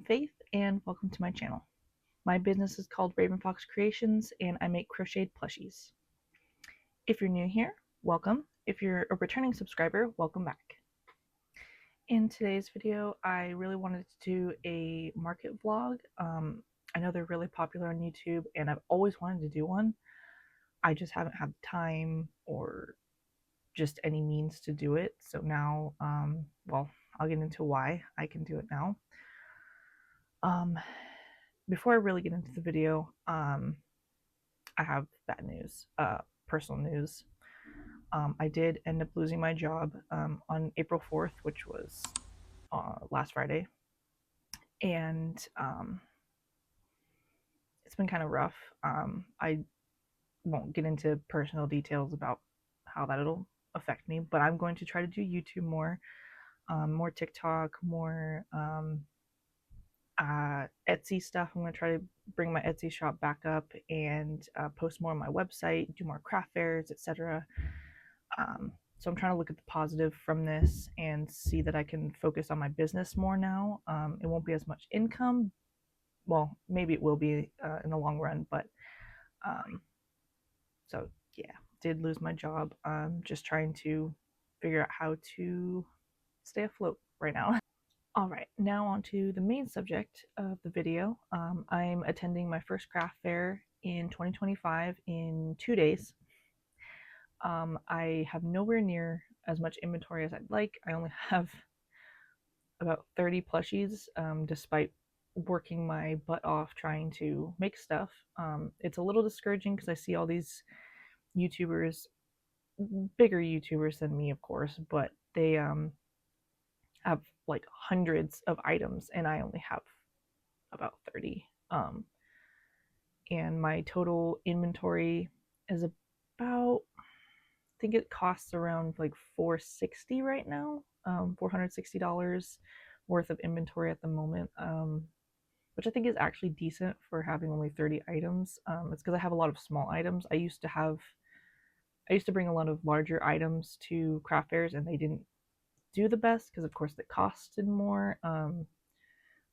Faith, and welcome to my channel. My business is called Raven Fox Creations, and I make crocheted plushies. If you're new here, welcome. If you're a returning subscriber, welcome back. In today's video, I really wanted to do a market vlog. I know they're really popular on YouTube, and I've always wanted to do one. I just haven't had the time or just any means to do it. So now, well, I'll get into why I can do it now. Before I really get into the video, I have bad news, personal news. I did end up losing my job on April 4th, which was last Friday. And it's been kind of rough. I won't get into personal details about how that'll affect me, but I'm going to try to do YouTube more, more TikTok, more Etsy stuff. I'm going to try to bring my Etsy shop back up and post more on my website, do more craft fairs, etc. So I'm trying to look at the positive from this and see that I can focus on my business more now. It won't be as much income. Well, maybe it will be in the long run, but so yeah, did lose my job. Just trying to figure out how to stay afloat right now. All right, now on to the main subject of the video. I'm attending my first craft fair in 2025 in 2 days. I have nowhere near as much inventory as I'd like. I only have about 30 plushies, despite working my butt off trying to make stuff. It's a little discouraging because I see all these YouTubers, bigger YouTubers than me, of course, but they have like hundreds of items and I only have about 30. And my total inventory is about, I think it costs around like $460 right now, $460 worth of inventory at the moment, which I think is actually decent for having only 30 items. It's because I have a lot of small items. I used to bring a lot of larger items to craft fairs and they didn't do the best because of course they costed more,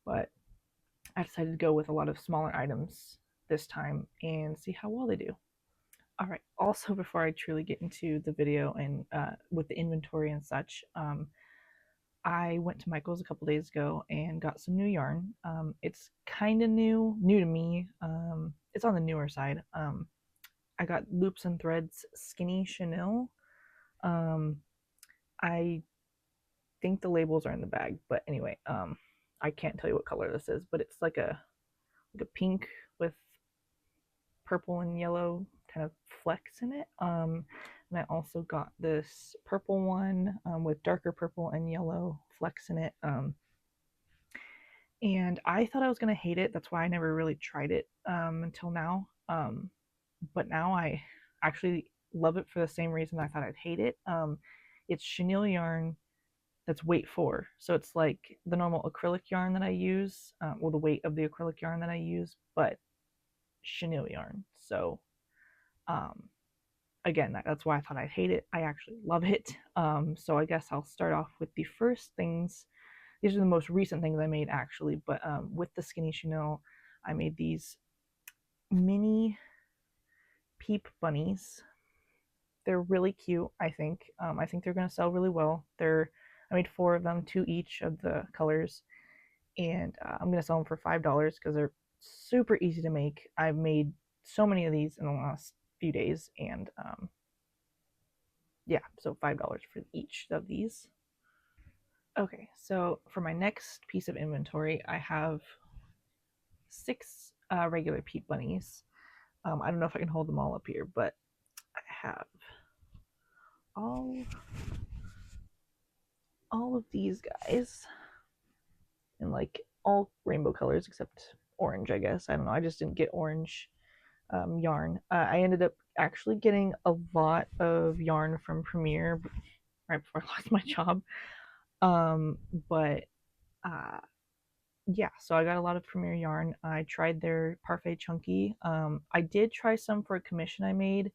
but I decided to go with a lot of smaller items this time and see how well they do. All right, also before I truly get into the video and with the inventory and such, I went to Michael's a couple days ago and got some new yarn. It's kind of new to me. It's on the newer side. I got Loops and Threads Skinny Chenille. I think the labels are in the bag, but anyway, I can't tell you what color this is, but it's like a pink with purple and yellow kind of flecks in it. And I also got this purple one with darker purple and yellow flecks in it. And I thought I was going to hate it. That's why I never really tried it until now. But now I actually love it for the same reason I thought I'd hate it. It's chenille yarn that's weight 4. So it's like the normal acrylic yarn that I use, well, the weight of the acrylic yarn that I use, but chenille yarn. So again, that's why I thought I'd hate it. I actually love it. So I guess I'll start off with the first things. These are the most recent things I made actually, but with the skinny chenille, I made these mini Peep Bunnies. They're really cute, I think. I think they're going to sell really well. I made 4 of them, 2 each of the colors, and I'm going to sell them for $5 because they're super easy to make. I've made so many of these in the last few days, and yeah, so $5 for each of these. Okay, so for my next piece of inventory, I have 6 regular Peep Bunnies. I don't know if I can hold them all up here, but I have all of these guys in like all rainbow colors except orange, I guess. I don't know. I just didn't get orange yarn. I ended up actually getting a lot of yarn from Premiere right before I lost my job. But yeah, so I got a lot of Premiere yarn. I tried their Parfait Chunky. I did try some for a commission I made,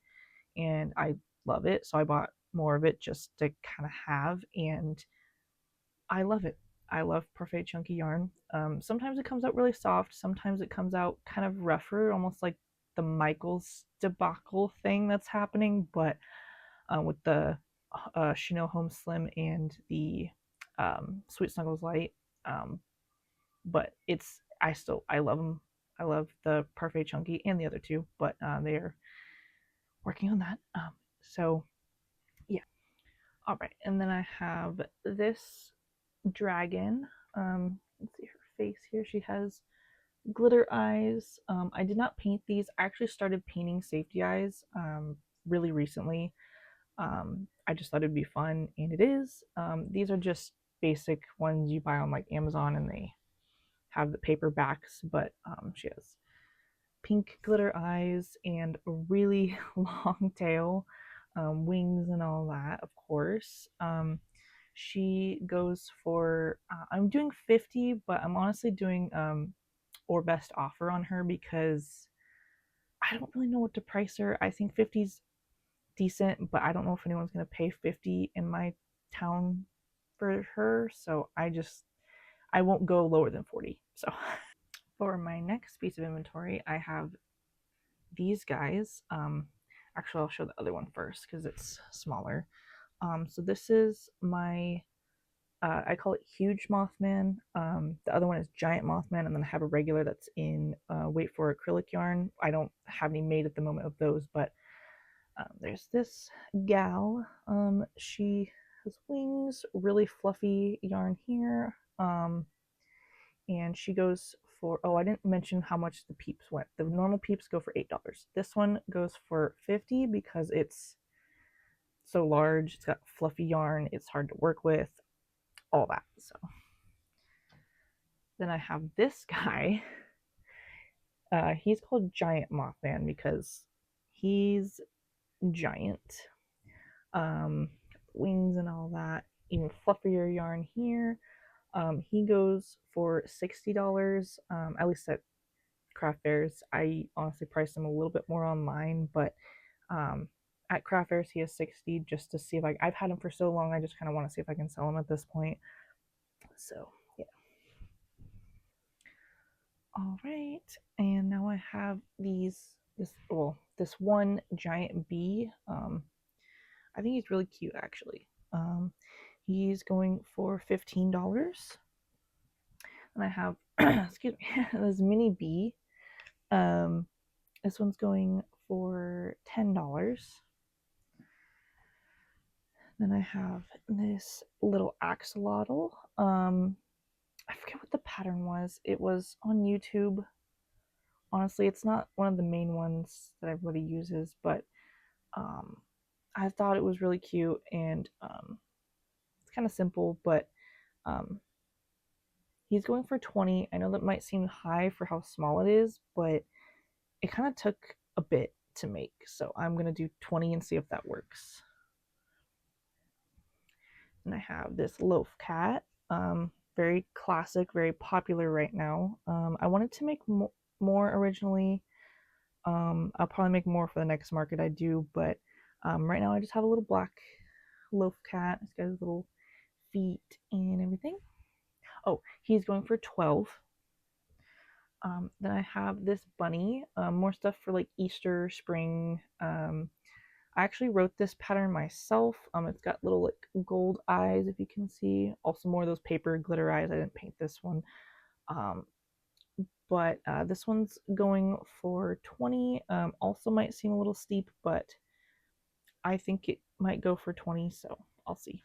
and I love it. So I bought more of it just to kind of have, and I love it. I love Parfait Chunky yarn. Sometimes it comes out really soft, sometimes it comes out kind of rougher, almost like the Michaels debacle thing that's happening, but with the Chanel Home Slim and the Sweet Snuggles Light. But I love them. I love the Parfait Chunky and the other two, but they're working on that. So yeah. All right, and then I have this dragon. Let's see her face here. She has glitter eyes. I did not paint these. I actually started painting safety eyes really recently. I just thought it'd be fun, and it is. These are just basic ones you buy on like Amazon, and they have the paper backs, but she has pink glitter eyes and a really long tail, wings and all that, of course. She goes for, I'm doing 50, but I'm honestly doing or best offer on her because I don't really know what to price her. I think 50's decent, but I don't know if anyone's going to pay 50 in my town for her, so I won't go lower than 40. So for my next piece of inventory, I have these guys. Actually, I'll show the other one first because it's smaller. So this is my, I call it huge Mothman. The other one is giant Mothman, and then I have a regular that's in, wait for acrylic yarn. I don't have any made at the moment of those, but there's this gal. She has wings, really fluffy yarn here. And she goes for, oh, I didn't mention how much the peeps went. The normal peeps go for $8. This one goes for 50 because it's so large. It's got fluffy yarn. It's hard to work with, all that. So then I have this guy. He's called Giant Mothman because he's giant. Wings and all that. Even fluffier yarn here. He goes for $60, at least at craft fairs. I honestly priced him a little bit more online, but at craft fairs he is 60 just to see if I've had him for so long. I just kind of want to see if I can sell him at this point. So yeah. All right, and now I have this one giant bee. I think he's really cute actually. He's going for $15. And I have excuse me, this mini bee. This one's going for $10. Then I have this little axolotl. I forget what the pattern was. It was on YouTube. Honestly, it's not one of the main ones that everybody uses, but I thought it was really cute, and it's kind of simple, but um, he's going for 20. I know that might seem high for how small it is, but it kind of took a bit to make, so I'm going to do 20 and see if that works. And I have this Loaf cat, very classic, very popular right now. I wanted to make more originally. I'll probably make more for the next market I do, but right now I just have a little black Loaf cat. He's got his little feet and everything. Oh, he's going for 12. Then I have this bunny, more stuff for like Easter, spring. I actually wrote this pattern myself. It's got little like gold eyes, if you can see. Also more of those paper glitter eyes. I didn't paint this one. But this one's going for 20. Also might seem a little steep, but I think it might go for 20, so I'll see.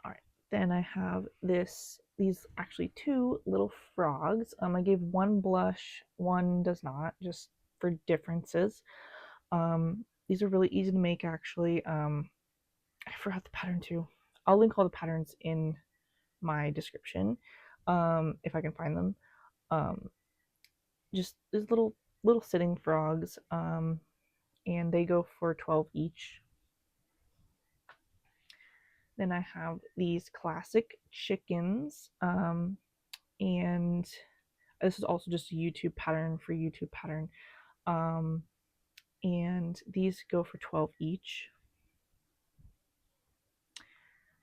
All right, then I have these actually two little frogs. I gave one blush, one does not, just for differences. These are really easy to make actually. I forgot the pattern too. I'll link all the patterns in my description, if I can find them. Just these little sitting frogs, and they go for 12 each. Then I have these classic chickens, and this is also just a YouTube pattern for YouTube pattern, and these go for 12 each.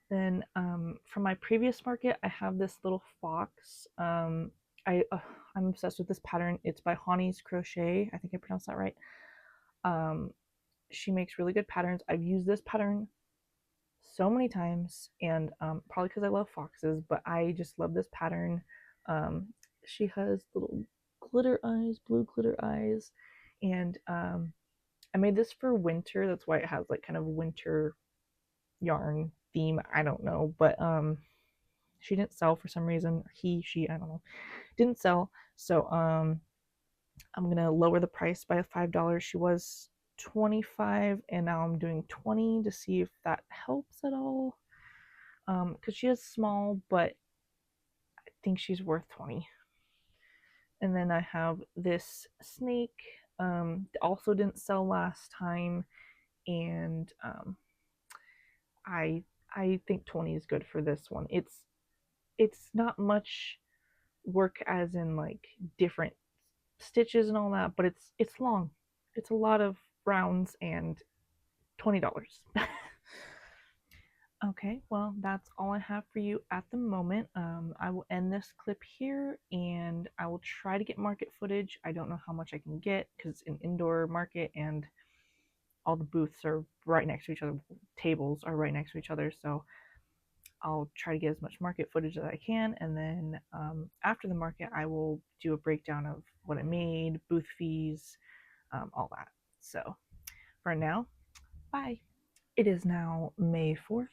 Then from my previous market, I have this little fox. I'm obsessed with this pattern. It's by HanisCrochet. I think I pronounced that right. She makes really good patterns. I've used this pattern so many times, and probably because I love foxes, but I just love this pattern. She has little glitter eyes, blue glitter eyes, and I made this for winter. That's why it has like kind of winter yarn theme. I don't know, but she didn't sell for some reason. She, I don't know, didn't sell. So I'm gonna lower the price by $5. She was 25 and now I'm doing 20 to see if that helps at all. Because she is small, but I think she's worth 20. And then I have this snake. Also didn't sell last time, and I think 20 is good for this one. It's not much work as in like different stitches and all that, but it's long. It's a lot of rounds and $20. Okay, well, that's all I have for you at the moment. I will end this clip here and I will try to get market footage. I don't know how much I can get because it's an indoor market and all the booths are right next to each other. Tables are right next to each other, so I'll try to get as much market footage as I can, and then after the market, I will do a breakdown of what I made, booth fees, all that. So for now, bye. It is now May 4th,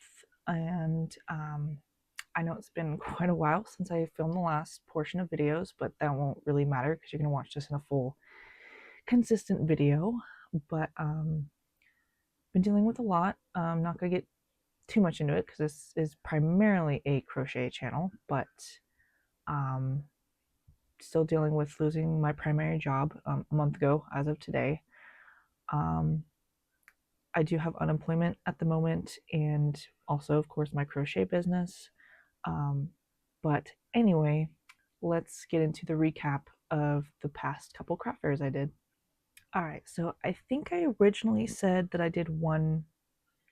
and I know it's been quite a while since I filmed the last portion of videos, but that won't really matter because you're going to watch this in a full, consistent video. But been dealing with a lot. I'm not going to get too much into it because this is primarily a crochet channel, but um, still dealing with losing my primary job a month ago as of today. I do have unemployment at the moment and also, of course, my crochet business. But anyway, let's get into the recap of the past couple craft fairs I did. All right, so I think I originally said that I did one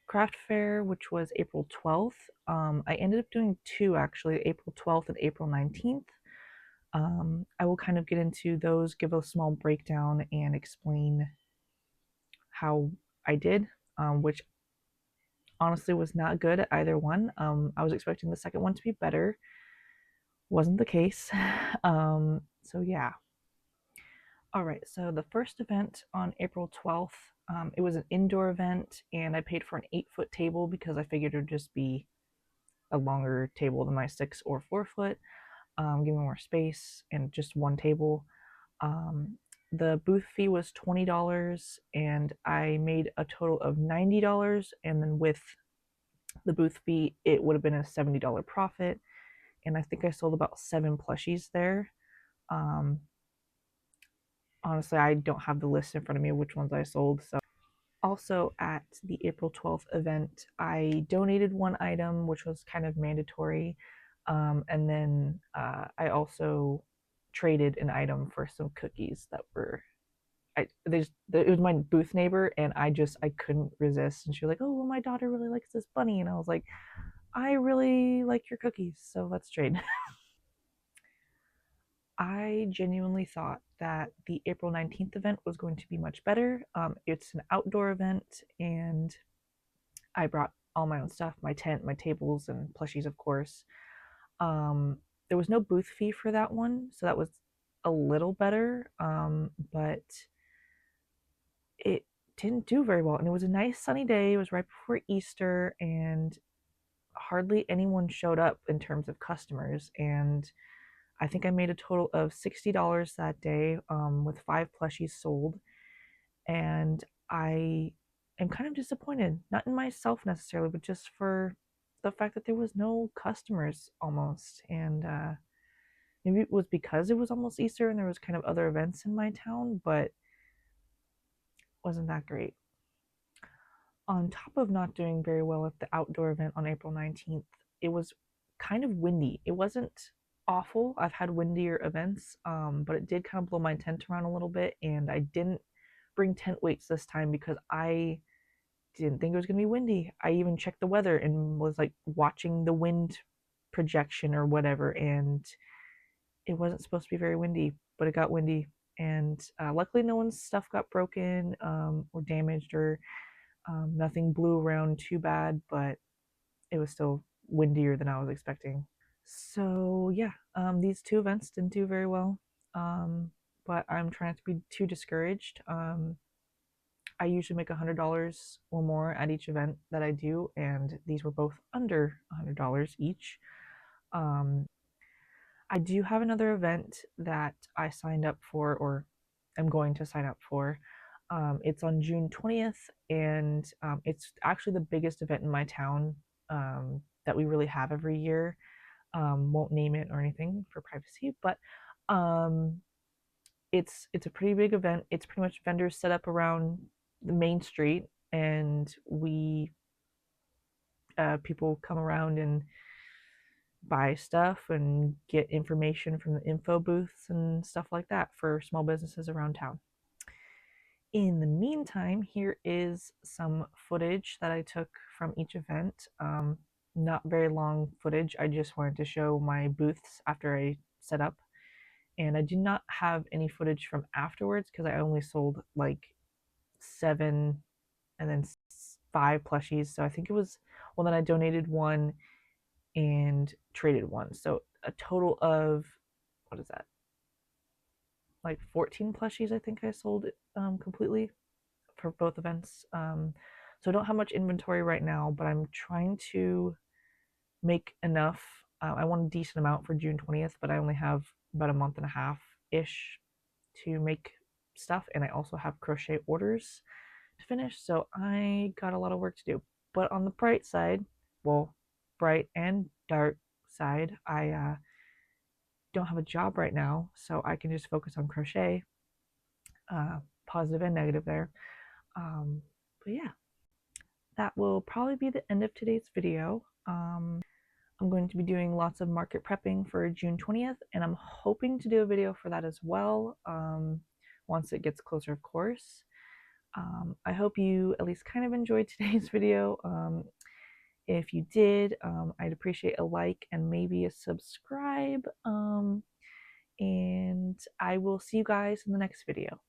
craft fair, which was April 12th. I ended up doing two actually, April 12th and April 19th. I will kind of get into those, give a small breakdown, and explain how I did, which honestly was not good at either one. I was expecting the second one to be better. Wasn't the case. So yeah. All right, so the first event on April 12th, it was an indoor event, and I paid for an 8-foot table because I figured it would just be a longer table than my 6 or 4-foot, give me more space, and just one table. The booth fee was $20, and I made a total of $90, and then with the booth fee, it would have been a $70 profit, and I think I sold about 7 plushies there. Honestly, I don't have the list in front of me of which ones I sold. So also at the April 12th event, I donated one item, which was kind of mandatory. And then I also traded an item for some cookies that were, it was my booth neighbor, and I couldn't resist. And she was like, "Oh, well, my daughter really likes this bunny," and I was like, "I really like your cookies, so let's trade." I genuinely thought that the April 19th event was going to be much better. It's an outdoor event, and I brought all my own stuff, my tent, my tables, and plushies, of course. There was no booth fee for that one, so that was a little better, but it didn't do very well. And it was a nice sunny day. It was right before Easter, and hardly anyone showed up in terms of customers. And I think I made a total of $60 that day, with 5 plushies sold. And I am kind of disappointed, not in myself necessarily, but just for the fact that there was no customers almost. And maybe it was because it was almost Easter and there was kind of other events in my town, but wasn't that great. On top of not doing very well at the outdoor event on April 19th, it was kind of windy. It wasn't awful. I've had windier events, but it did kind of blow my tent around a little bit, and I didn't bring tent weights this time because I didn't think it was going to be windy. I even checked the weather and was like watching the wind projection or whatever, and it wasn't supposed to be very windy, but it got windy. And luckily, no one's stuff got broken or damaged, or nothing blew around too bad, but it was still windier than I was expecting. So yeah, these two events didn't do very well, um, but I'm trying not to be too discouraged. I usually make $100 or more at each event that I do, and these were both under $100 each. Um, I do have another event that I signed up for, or am going to sign up for. It's on June 20th, and it's actually the biggest event in my town that we really have every year. Won't name it or anything for privacy, but um, it's a pretty big event. It's pretty much vendors set up around the main street, and we people come around and buy stuff and get information from the info booths and stuff like that for small businesses around town. In the meantime, here is some footage that I took from each event. Not very long footage. I just wanted to show my booths after I set up. And I do not have any footage from afterwards because I only sold like 7 and then 5 plushies. So I think it was, well, then I donated 1 and traded 1. So a total of, what is that? Like 14 plushies I think I sold completely for both events. So I don't have much inventory right now, but I'm trying to make enough. I want a decent amount for June 20th, but I only have about a month and a half ish to make stuff, and I also have crochet orders to finish, so I got a lot of work to do. But on the bright side, well, bright and dark side, I don't have a job right now, so I can just focus on crochet. Positive and negative there. But yeah, that will probably be the end of today's video. I'm going to be doing lots of market prepping for June 20th, and I'm hoping to do a video for that as well, once it gets closer, of course. I hope you at least kind of enjoyed today's video. If you did, I'd appreciate a like and maybe a subscribe. And I will see you guys in the next video.